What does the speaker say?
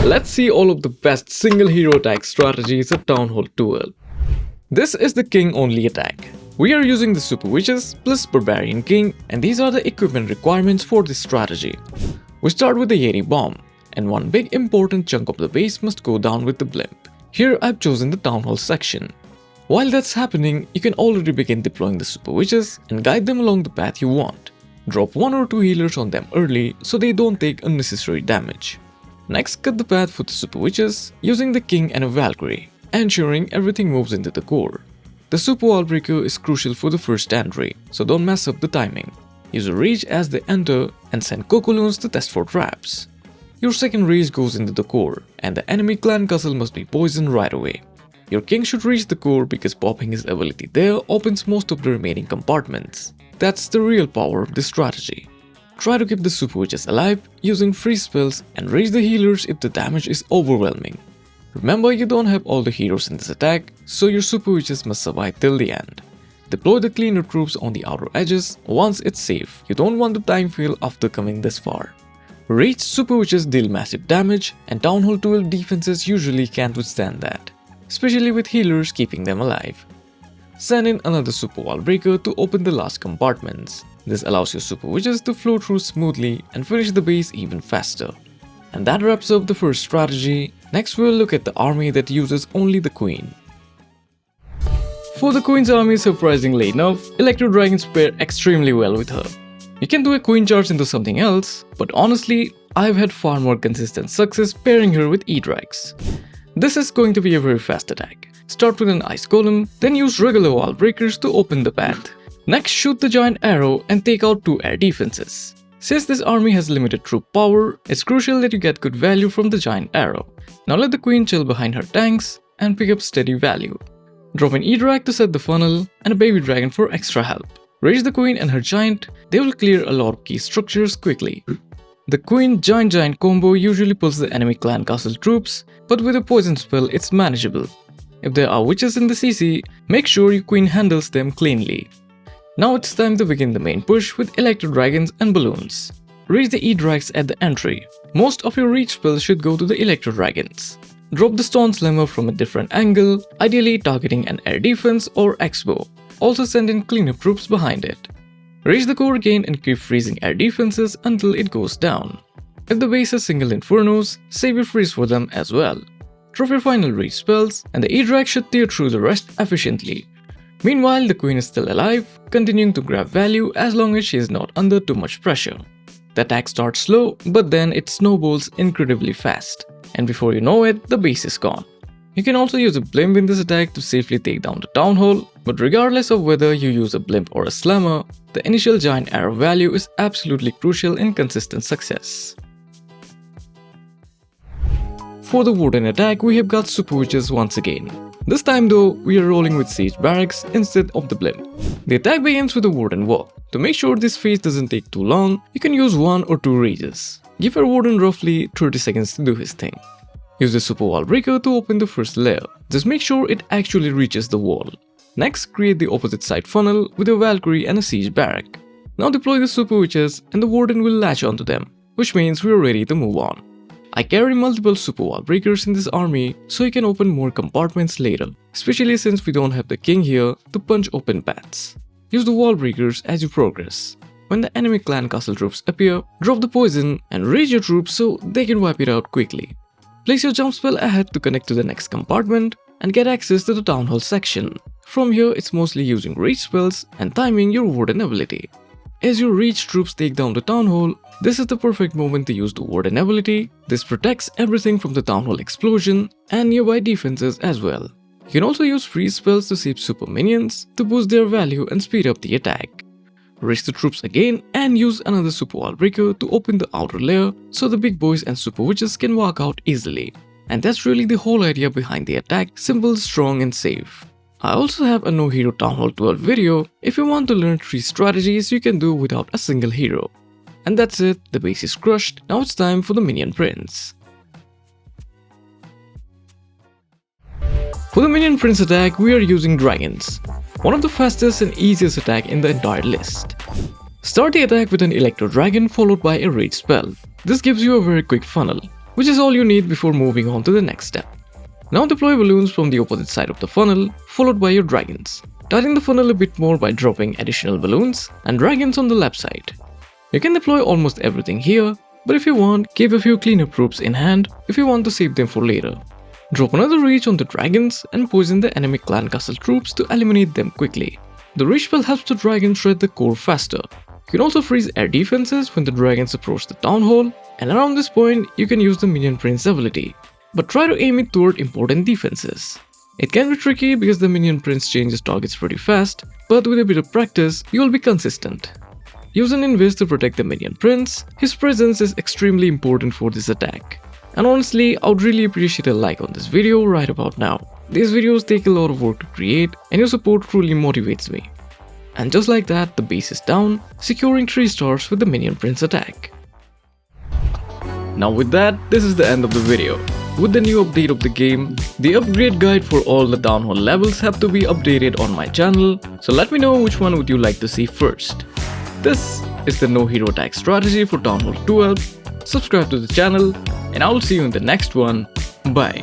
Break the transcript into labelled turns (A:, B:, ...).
A: Let's see all of the best single hero attack strategies at Town Hall 12. This is the King Only attack. We are using the Super Witches plus Barbarian King, and these are the equipment requirements for this strategy. We start with the Yeti Bomb, and one big important chunk of the base must go down with the blimp. Here I've chosen the Town Hall section. While that's happening, you can already begin deploying the Super Witches and guide them along the path you want. Drop 1 or 2 healers on them early so they don't take unnecessary damage. Next, cut the path for the Super Witches using the King and a Valkyrie, ensuring everything moves into the core. The Super Wall Breaker is crucial for the first entry, so don't mess up the timing. Use a Rage as they enter and send Cocoloons to test for traps. Your second Rage goes into the core, and the enemy clan castle must be poisoned right away. Your King should reach the core because popping his ability there opens most of the remaining compartments. That's the real power of this strategy. Try to keep the Super Witches alive using freeze spells and raise the healers if the damage is overwhelming. Remember, you don't have all the heroes in this attack, so your Super Witches must survive till the end. Deploy the cleaner troops on the outer edges once it's safe. You don't want the time fail after coming this far. Raged Super Witches deal massive damage, and Town Hall 12 defenses usually can't withstand that, especially with healers keeping them alive. Send in another Super Wall Breaker to open the last compartments. This allows your Super Witches to flow through smoothly and finish the base even faster. And that wraps up the first strategy. Next we'll look at the army that uses only the Queen. For the Queen's army, surprisingly enough, Electro Dragons pair extremely well with her. You can do a Queen charge into something else, but honestly, I've had far more consistent success pairing her with E-Drags. This is going to be a very fast attack. Start with an Ice Golem, then use regular wall breakers to open the path. Next, shoot the giant arrow and take out 2 air defenses. Since this army has limited troop power, it's crucial that you get good value from the giant arrow. Now let the Queen chill behind her tanks and pick up steady value. Drop an E-Drag to set the funnel and a baby dragon for extra help. Raise the Queen and her giant, they will clear a lot of key structures quickly. The Queen Giant combo usually pulls the enemy clan castle troops, but with a poison spell it's manageable. If there are witches in the CC, make sure your Queen handles them cleanly. Now it's time to begin the main push with Electro Dragons and Balloons. Raise the E-Drags at the entry. Most of your reach spells should go to the Electro Dragons. Drop the Stone Slammer from a different angle, ideally targeting an air defense or X-bow. Also send in cleanup troops behind it. Raise the core again and keep freezing air defenses until it goes down. If the base has single Infernos, save your freeze for them as well. Drop your final reach spells and the E-Drag should tear through the rest efficiently. Meanwhile, the Queen is still alive, continuing to grab value as long as she is not under too much pressure. The attack starts slow, but then it snowballs incredibly fast, and before you know it, the base is gone. You can also use a blimp in this attack to safely take down the Town Hall, but regardless of whether you use a blimp or a slammer, the initial giant arrow value is absolutely crucial in consistent success. For the Warden attack, we have got Super Witches once again. This time though, we are rolling with Siege Barracks instead of the blimp. The attack begins with a Warden Walk. To make sure this phase doesn't take too long, you can use 1 or 2 rages. Give your Warden roughly 30 seconds to do his thing. Use the Super Wall Breaker to open the first layer. Just make sure it actually reaches the wall. Next, create the opposite side funnel with a Valkyrie and a Siege Barrack. Now deploy the Super Witches and the Warden will latch onto them, which means we are ready to move on. I carry multiple Super Wall Breakers in this army so you can open more compartments later, especially since we don't have the King here to punch open paths. Use the Wall Breakers as you progress. When the enemy clan castle troops appear, drop the poison and raise your troops so they can wipe it out quickly. Place your jump spell ahead to connect to the next compartment and get access to the Town Hall section. From here, it's mostly using reach spells and timing your Warden ability. As your reach troops take down the Town Hall, this is the perfect moment to use the Warden ability. This protects everything from the Town Hall explosion and nearby defenses as well. You can also use freeze spells to save super minions to boost their value and speed up the attack. Raise the troops again and use another Super Wall Breaker to open the outer layer so the big boys and Super Witches can walk out easily. And that's really the whole idea behind the attack, simple, strong and safe. I also have a no hero Town Hall 12 video if you want to learn 3 strategies you can do without a single hero. And that's it, the base is crushed, now it's time for the Minion Prince. For the Minion Prince attack, we are using dragons. One of the fastest and easiest attack in the entire list. Start the attack with an Electro Dragon followed by a Rage spell. This gives you a very quick funnel. which is all you need before moving on to the next step. Now deploy balloons from the opposite side of the funnel, followed by your dragons. Tighten the funnel a bit more by dropping additional balloons and dragons on the left side. You can deploy almost everything here, but if you want, keep a few cleanup troops in hand if you want to save them for later. Drop another reach on the dragons and poison the enemy clan castle troops to eliminate them quickly. The reach spell helps the dragon shred the core faster. You can also freeze air defenses when the dragons approach the town hall, and around this point you can use the Minion Prince ability. But try to aim it toward important defenses. It can be tricky because the Minion Prince changes targets pretty fast, but with a bit of practice, you will be consistent. Use an invis to protect the Minion Prince. His presence is extremely important for this attack. And honestly, I would really appreciate a like on this video right about now. These videos take a lot of work to create, and your support truly motivates me. And just like that, the base is down, securing 3 stars with the Minion Prince attack. Now with that, this is the end of the video. With the new update of the game, the upgrade guide for all the town hall levels have to be updated on my channel, so let me know which one would you like to see first. This is the no hero tag strategy for Town Hall 12. Subscribe to the channel, and I will see you in the next one. Bye.